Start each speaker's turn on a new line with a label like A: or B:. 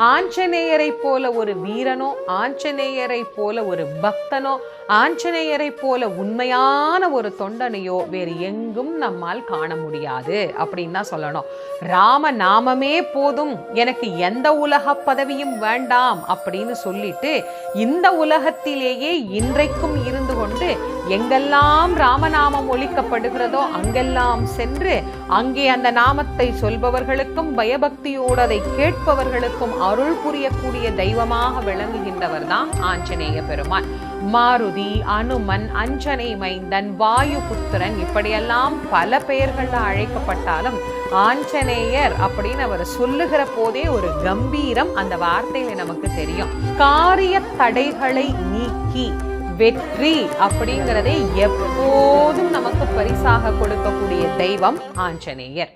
A: ஆஞ்சநேயரை போல ஒரு வீரனோ, ஆஞ்சநேயரை போல ஒரு பக்தனோ, ஆஞ்சநேயரை போல உண்மையான ஒரு தொண்டனையோ வேறு எங்கும் நம்மால் காண முடியாது அப்படின்னு தான் சொல்லணும். ராம நாமமே போதும், எனக்கு எந்த உலக பதவியும் வேண்டாம் அப்படின்னு சொல்லிட்டு இந்த உலகத்திலேயே இன்றைக்கும் இருந்து கொண்டு எங்கெல்லாம் ராமநாமம் ஒலிக்கப்படுகிறதோ அங்கெல்லாம் சென்று அங்கே அந்த நாமத்தை சொல்பவர்களுக்கும் பயபக்தியோடு அதை கேட்பவர்களுக்கும் அருள் புரியக்கூடிய தெய்வமாக விளங்குகின்றவர் தான் ஆஞ்சநேய பெருமான். மாருதி, அனுமன், அஞ்சனை மைந்தன், வாயுபுத்திரன் இப்படியெல்லாம் பல பெயர்கள்ல அழைக்கப்பட்டாலும் ஆஞ்சநேயர் அப்படின்னு அவர் சொல்லுகிற போதே ஒரு கம்பீரம் அந்த வார்த்தையில நமக்கு தெரியும். காரிய தடைகளை நீக்கி வெற்றி அப்படிங்கிறதை எப்போதும் நமக்கு பரிசாக கொடுக்கக்கூடிய தெய்வம் ஆஞ்சநேயர்.